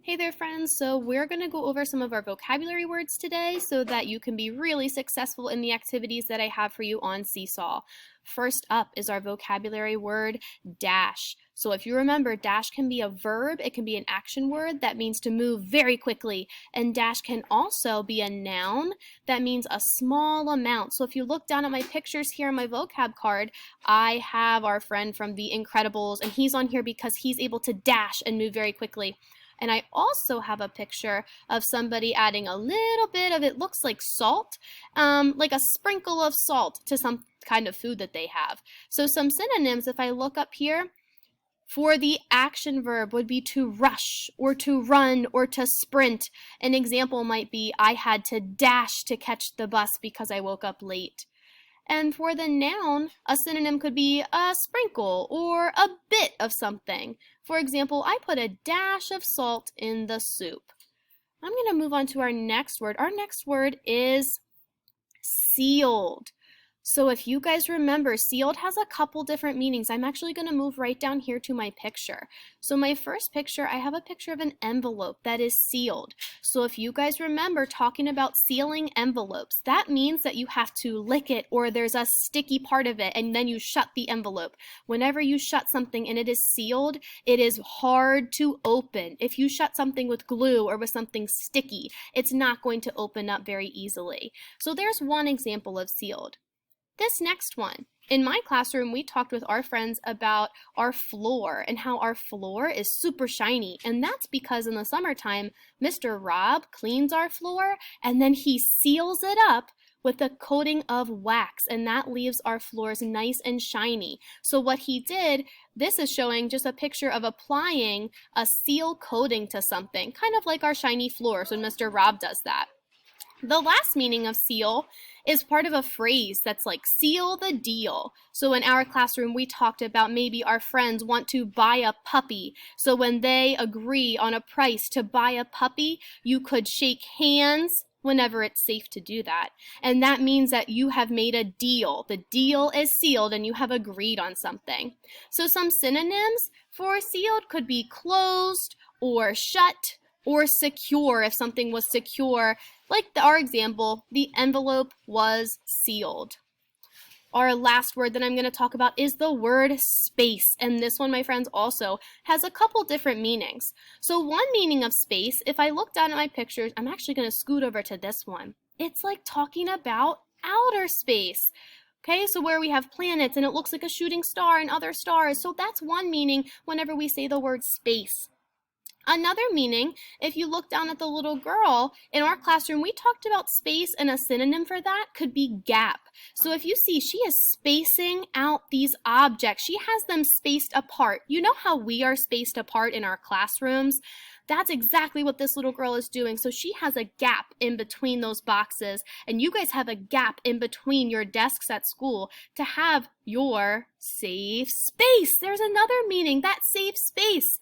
Hey there, friends. So we're going to go over some of our vocabulary words today so that you can be really successful in the activities that I have for you on Seesaw. First up is our vocabulary word dash. So if you remember, dash can be a verb, it can be an action word that means to move very quickly, and dash can also be a noun that means a small amount. So if you look down at my pictures here on my vocab card, I have our friend from The Incredibles, and he's on here because he's able to dash and move very quickly. And I also have a picture of somebody adding a little bit of, it looks like salt, like a sprinkle of salt to some kind of food that they have. So some synonyms, if I look up here, for the action verb would be to rush or to run or to sprint. An example might be, I had to dash to catch the bus because I woke up late. And for the noun, a synonym could be a sprinkle or a bit of something. For example, I put a dash of salt in the soup. I'm going to move on to our next word. Our next word is sealed. So if you guys remember, sealed has a couple different meanings. I'm actually going to move right down here to my picture. So my first picture, I have a picture of an envelope that is sealed. So if you guys remember talking about sealing envelopes, that means that you have to lick it or there's a sticky part of it and then you shut the envelope. Whenever you shut something and it is sealed, it is hard to open. If you shut something with glue or with something sticky, it's not going to open up very easily. So there's one example of sealed. This next one, in my classroom, we talked with our friends about our floor and how our floor is super shiny. And that's because in the summertime, Mr. Rob cleans our floor and then he seals it up with a coating of wax, and that leaves our floors nice and shiny. So what he did, this is showing just a picture of applying a seal coating to something, kind of like our shiny floors when Mr. Rob does that. The last meaning of seal is part of a phrase that's like seal the deal. So in our classroom, we talked about maybe our friends want to buy a puppy. So when they agree on a price to buy a puppy, you could shake hands whenever it's safe to do that. And that means that you have made a deal. The deal is sealed and you have agreed on something. So some synonyms for sealed could be closed or shut or secure if something was secure. Like our example, the envelope was sealed. Our last word that I'm going to talk about is the word space. And this one, my friends, also has a couple different meanings. So one meaning of space, if I look down at my pictures, I'm actually going to scoot over to this one. It's like talking about outer space. Okay, so where we have planets and it looks like a shooting star and other stars. So that's one meaning whenever we say the word space. Another meaning, if you look down at the little girl, in our classroom, we talked about space, and a synonym for that could be gap. So if you see, she is spacing out these objects. She has them spaced apart. You know how we are spaced apart in our classrooms? That's exactly what this little girl is doing. So she has a gap in between those boxes, and you guys have a gap in between your desks at school to have your safe space. There's another meaning, that safe space.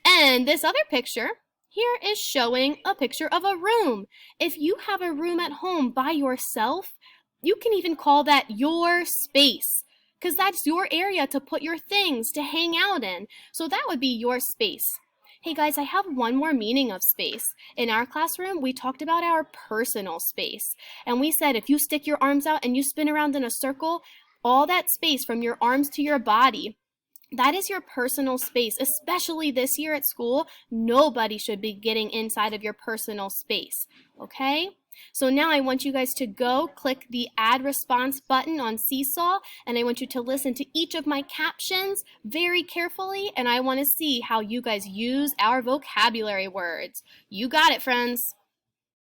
And this other picture here is showing a picture of a room. If you have a room at home by yourself, you can even call that your space because that's your area to put your things, to hang out in. So that would be your space. Hey guys, I have one more meaning of space. In our classroom, we talked about our personal space. And we said if you stick your arms out and you spin around in a circle, all that space from your arms to your body, that is your personal space, especially this year at school. Nobody should be getting inside of your personal space, okay? So now I want you guys to go click the add response button on Seesaw, and I want you to listen to each of my captions very carefully, and I want to see how you guys use our vocabulary words. You got it, friends.